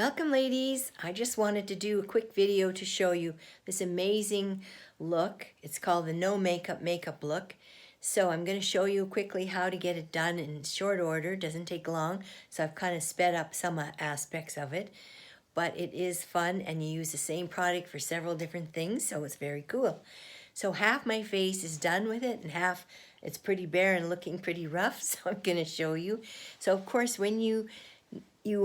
Welcome ladies. I just wanted to do a quick video to show you this amazing look. It's called the no makeup look. So I'm going to show you quickly how to get it done in short order. It doesn't take long. So I've kind of sped up some aspects of it. But it is fun and you use the same product for several different things. So it's very cool. So half my face is done with it and half it's pretty bare and looking pretty rough. So I'm going to show you. So of course when you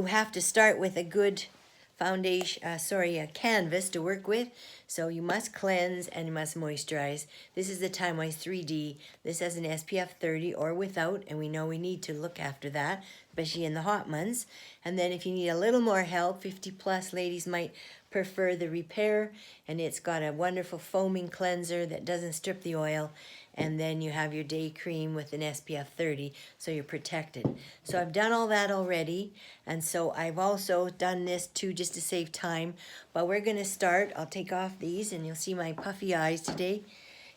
have to start with a good foundation, a canvas to work with. So you must cleanse and you must moisturize. This is the Time Wise 3D. This has an SPF 30 or without, and we know we need to look after that, especially in the hot months. And then if you need a little more help, 50 plus ladies might prefer the Repair, and it's got a wonderful foaming cleanser that doesn't strip the oil. And then you have your day cream with an SPF 30, so you're protected. So I've done all that already, and so I've also done this too just to save time. But we're gonna start. I'll take off these and you'll see my puffy eyes today.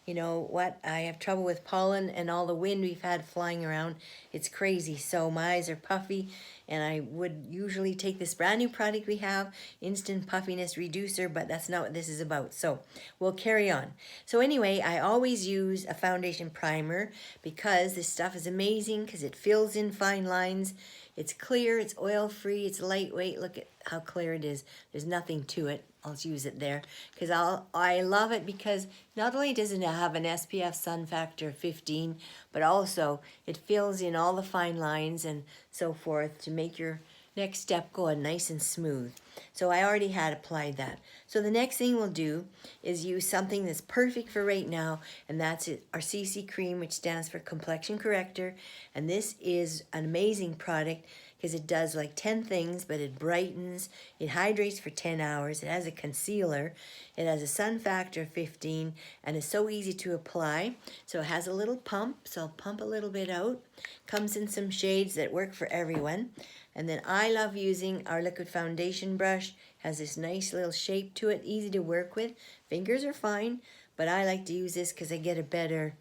You know what, I have trouble with pollen and all the wind we've had flying around. It's crazy, so my eyes are puffy, and I would usually take this brand new product we have, Instant Puffiness Reducer, but that's not what this is about, so we'll carry on. So anyway, I always use a foundation primer because this stuff is amazing because it fills in fine lines. It's clear, it's oil-free, it's lightweight. Look at how clear it is. There's nothing to it. I'll use it there because I love it because not only does it have an SPF sun factor 15, but also it fills in all the fine lines and so forth to make your next step go nice and smooth. So I already had applied that. So the next thing we'll do is use something that's perfect for right now, and that's it, our CC cream, which stands for Complexion Corrector. And this is an amazing product because it does like 10 things, but it brightens, it hydrates for 10 hours, it has a concealer, it has a sun factor of 15, and it's so easy to apply. So it has a little pump, so I'll pump a little bit out. Comes in some shades that work for everyone. And then I love using our liquid foundation brush. Has this nice little shape to it, easy to work with. Fingers are fine, but I like to use this because I get a better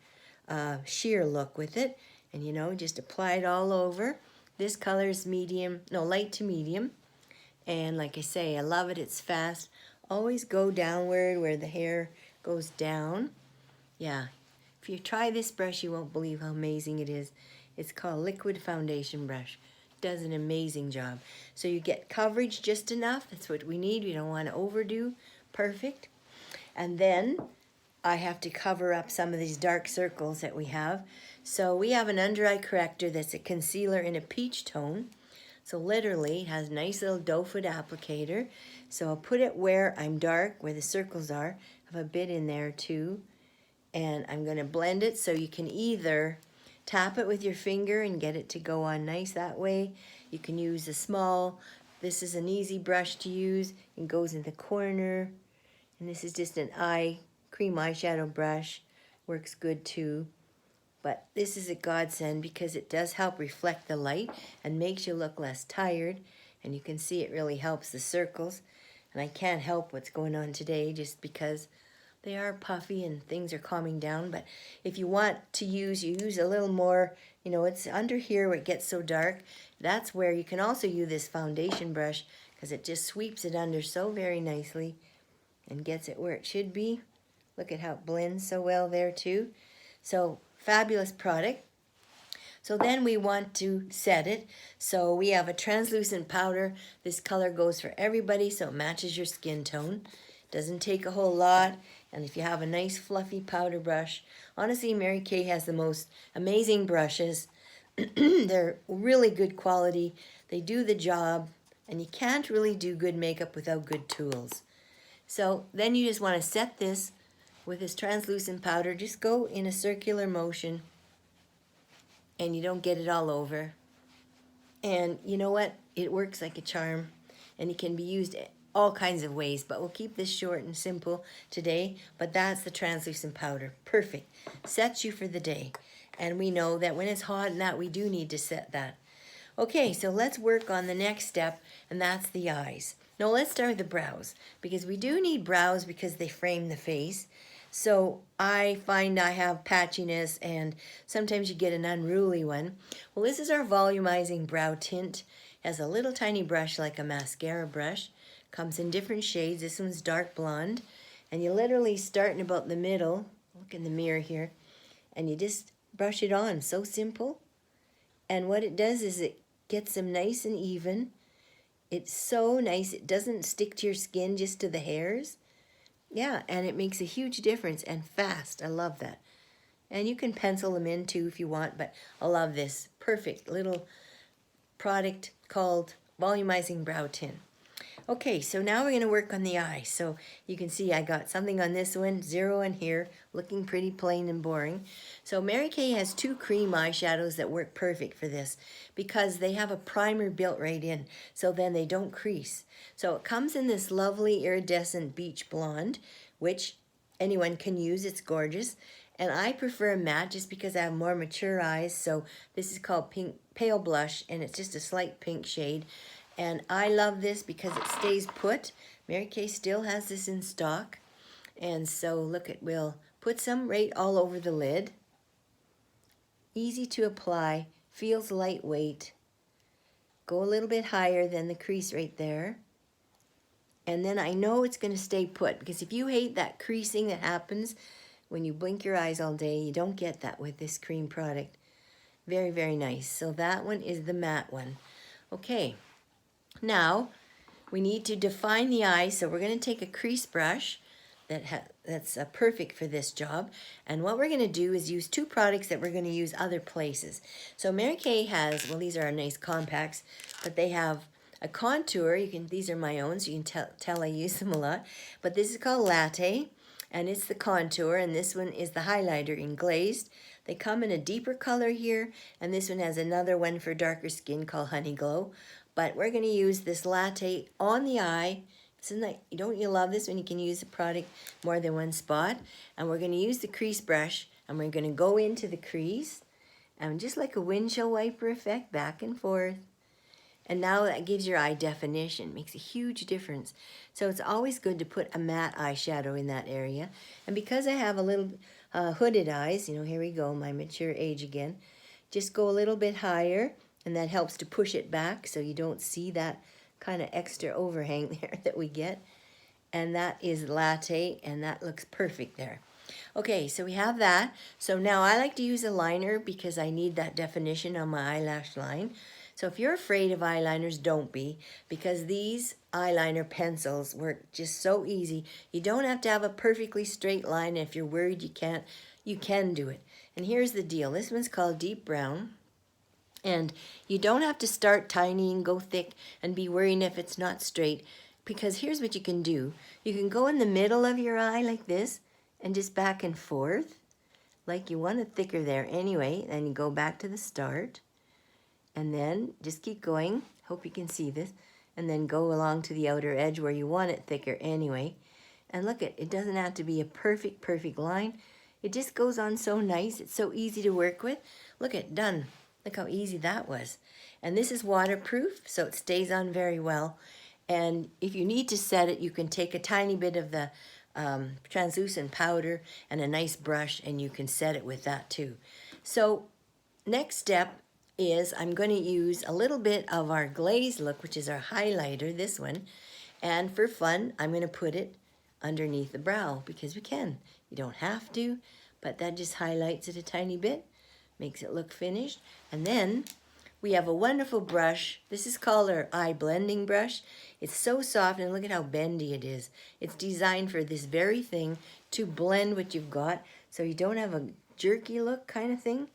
sheer look with it. And you know, just apply it all over. This color is light to medium. And like I say, I love it, it's fast. Always go downward where the hair goes down. Yeah, if you try this brush, you won't believe how amazing it is. It's called Liquid Foundation Brush. Does an amazing job. So you get coverage just enough. That's what we need. We don't want to overdo. Perfect. And then I have to cover up some of these dark circles that we have. So we have an under eye corrector that's a concealer in a peach tone. So literally it has a nice little doe foot applicator. So I'll put it where I'm dark, where the circles are. I have a bit in there too. And I'm going to blend it so you can either tap it with your finger and get it to go on nice that way. You can use a small, this is an easy brush to use. It goes in the corner. And this is just an cream eyeshadow brush. Works good too. But this is a godsend because it does help reflect the light and makes you look less tired. And you can see it really helps the circles. And I can't help what's going on today just because they are puffy and things are calming down. But if you want to use, you use a little more, you know, it's under here where it gets so dark. That's where you can also use this foundation brush because it just sweeps it under so very nicely and gets it where it should be. Look at how it blends so well there too. So fabulous product. So then we want to set it. So we have a translucent powder. This color goes for everybody, so it matches your skin tone. Doesn't take a whole lot. And if you have a nice fluffy powder brush, honestly, Mary Kay has the most amazing brushes. They're really good quality. They do the job, and you can't really do good makeup without good tools. So then you just want to set this with this translucent powder. Just go in a circular motion, and you don't get it all over. And you know what? It works like a charm, and it can be used all kinds of ways, but we'll keep this short and simple today. But that's the translucent powder. Perfect. Sets you for the day. And we know that when it's hot and that, we do need to set that. Okay, so let's work on the next step, and that's the eyes. No, let's start with the brows, because we do need brows because they frame the face. So I find I have patchiness, and sometimes you get an unruly one. Well, this is our volumizing brow tint. Has a little tiny brush like a mascara brush. Comes in different shades. This one's dark blonde. And you literally start in about the middle. Look in the mirror here. And you just brush it on. So simple. And what it does is it gets them nice and even. It's so nice. It doesn't stick to your skin, just to the hairs. Yeah, and it makes a huge difference and fast. I love that. And you can pencil them in too if you want, but I love this perfect little product called Volumizing Brow Tint. Okay, so now we're going to work on the eye. So you can see I got something on this one, 0 on here, looking pretty plain and boring. So Mary Kay has 2 cream eyeshadows that work perfect for this because they have a primer built right in, so then they don't crease. So it comes in this lovely iridescent beach blonde, which anyone can use. It's gorgeous. And I prefer a matte just because I have more mature eyes. So this is called Pink Pale Blush, and it's just a slight pink shade. And I love this because it stays put. Mary Kay still has this in stock. And so look at, we'll put some right all over the lid. Easy to apply, feels lightweight. Go a little bit higher than the crease right there. And then I know it's going to stay put because if you hate that creasing that happens when you blink your eyes all day, you don't get that with this cream product. Very, very nice. So that one is the matte one. Okay. Now, we need to define the eye, so we're going to take a crease brush that's perfect for this job. And what we're going to do is use 2 products that we're going to use other places. So Mary Kay has, well, these are our nice compacts, but they have a contour. These are my own, so you can tell I use them a lot. But this is called Latte, and it's the contour, and this one is the highlighter in Glazed. They come in a deeper color here, and this one has another one for darker skin called Honey Glow. But we're going to use this Latte on the eye. Don't you love this when you can use the product more than one spot? And we're going to use the crease brush, and we're going to go into the crease, and just like a windshield wiper effect, back and forth. And now that gives your eye definition. Makes a huge difference. So it's always good to put a matte eyeshadow in that area. And because I have a little hooded eyes, here we go, my mature age again, just go a little bit higher. And that helps to push it back so you don't see that kind of extra overhang there that we get. And that is Latte, and that looks perfect there. Okay, so we have that. So now I like to use a liner because I need that definition on my eyelash line. So if you're afraid of eyeliners, don't be, because these eyeliner pencils work just so easy. You don't have to have a perfectly straight line. If you're worried you can't, you can do it. And here's the deal. This one's called Deep Brown. And you don't have to start tiny and go thick and be worrying if it's not straight, because here's what you can do. You can go in the middle of your eye like this and just back and forth, like you want it thicker there anyway. Then you go back to the start and then just keep going. Hope you can see this. And then go along to the outer edge where you want it thicker anyway. And look, it doesn't have to be a perfect line. It just goes on so nice. It's so easy to work with. Look at done. Look how easy that was. And this is waterproof, so it stays on very well. And if you need to set it, you can take a tiny bit of the translucent powder and a nice brush, and you can set it with that too. So next step is I'm going to use a little bit of our Glaze look, which is our highlighter, this one. And for fun, I'm going to put it underneath the brow because we can. You don't have to, but that just highlights it a tiny bit. Makes it look finished. And then we have a wonderful brush. This is called our eye blending brush. It's so soft, and look at how bendy it is. It's designed for this very thing, to blend what you've got so you don't have a jerky look kind of thing.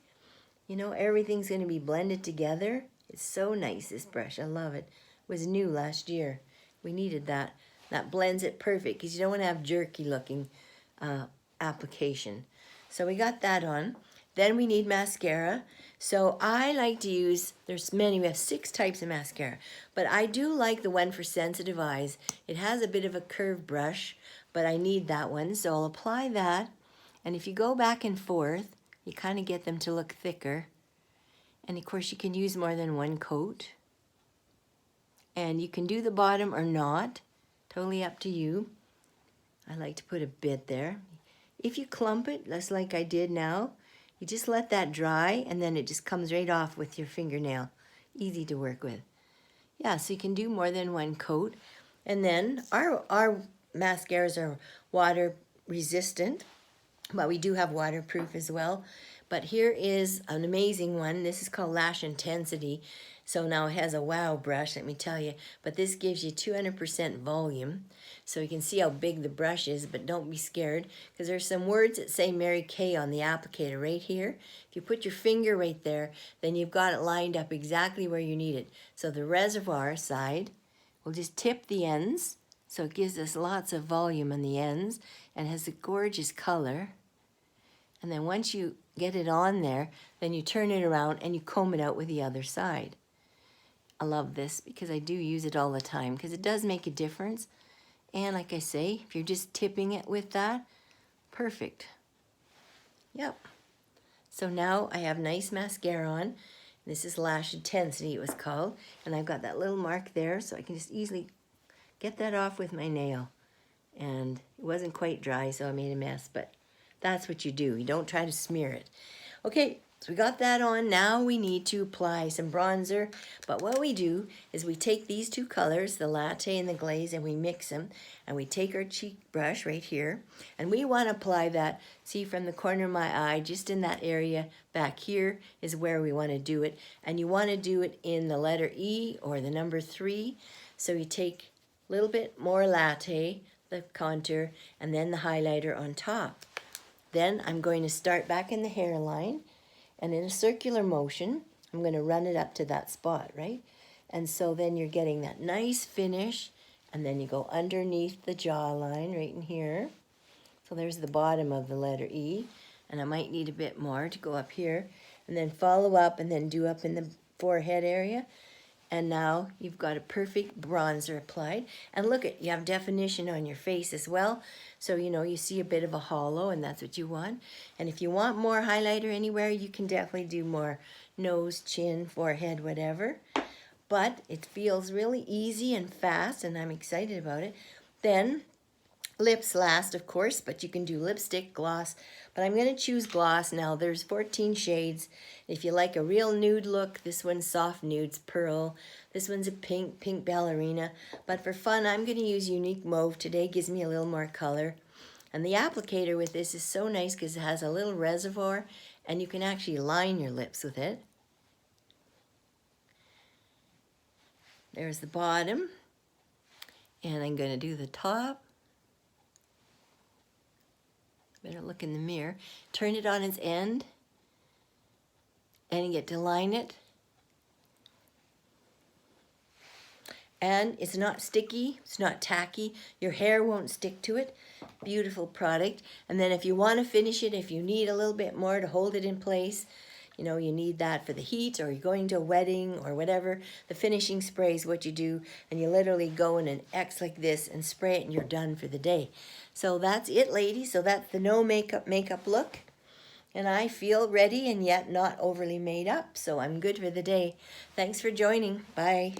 Everything's going to be blended together. It's so nice, this brush. I love it. It was new last year. We needed that. That blends it perfect because you don't want to have jerky looking application. So we got that on. Then we need mascara. So I like to use, there's many, we have 6 types of mascara, but I do like the one for sensitive eyes. It has a bit of a curved brush, but I need that one, so I'll apply that. And if you go back and forth, you kind of get them to look thicker. And of course you can use more than one coat. And you can do the bottom or not, totally up to you. I like to put a bit there. If you clump it, just like I did now, you just let that dry, and then it just comes right off with your fingernail. Easy to work with. Yeah, so you can do more than one coat. And then our mascaras are water resistant, but we do have waterproof as well. But here is an amazing one. This is called Lash Intensity. So now it has a wow brush, let me tell you. But this gives you 200% volume. So you can see how big the brush is, but don't be scared, because there's some words that say Mary Kay on the applicator right here. If you put your finger right there, then you've got it lined up exactly where you need it. So the reservoir side, we'll just tip the ends. So it gives us lots of volume on the ends and has a gorgeous color. And then once you get it on there, then you turn it around and you comb it out with the other side. I love this because I do use it all the time because it does make a difference. And like I say, if you're just tipping it with that, perfect. Yep. So now I have nice mascara on. This is Lash Intensity, it was called. And I've got that little mark there, so I can just easily get that off with my nail. And it wasn't quite dry, so I made a mess, but that's what you do. You don't try to smear it. Okay, so we got that on. Now we need to apply some bronzer. But what we do is we take these two colors, the Latte and the Glaze, and we mix them. And we take our cheek brush right here. And we want to apply that, see, from the corner of my eye, just in that area back here is where we want to do it. And you want to do it in the letter E or the number 3. So you take a little bit more Latte, the contour, and then the highlighter on top. Then I'm going to start back in the hairline, and in a circular motion, I'm going to run it up to that spot, right? And so then you're getting that nice finish, and then you go underneath the jawline right in here. So there's the bottom of the letter E, and I might need a bit more to go up here, and then follow up and then do up in the forehead area. And now you've got a perfect bronzer applied. And look at, you have definition on your face as well. So, you know, you see a bit of a hollow, and that's what you want. And if you want more highlighter anywhere, you can definitely do more nose, chin, forehead, whatever. But it feels really easy and fast, and I'm excited about it. Then lips last, of course, but you can do lipstick, gloss. But I'm going to choose gloss now. There's 14 shades. If you like a real nude look, this one's soft nudes, pearl. This one's a pink, pink ballerina. But for fun, I'm going to use Unique Mauve today. Gives me a little more color. And the applicator with this is so nice because it has a little reservoir, and you can actually line your lips with it. There's the bottom. And I'm going to do the top. Better look in the mirror. Turn it on its end, and you get to line it. And it's not sticky, it's not tacky. Your hair won't stick to it. Beautiful product. And then if you want to finish it, if you need a little bit more to hold it in place, you know, you need that for the heat, or you're going to a wedding or whatever, the finishing spray is what you do, and you literally go in an X like this and spray it, and you're done for the day. So that's it, ladies. So that's the no makeup look. And I feel ready and yet not overly made up, so I'm good for the day. Thanks for joining. Bye.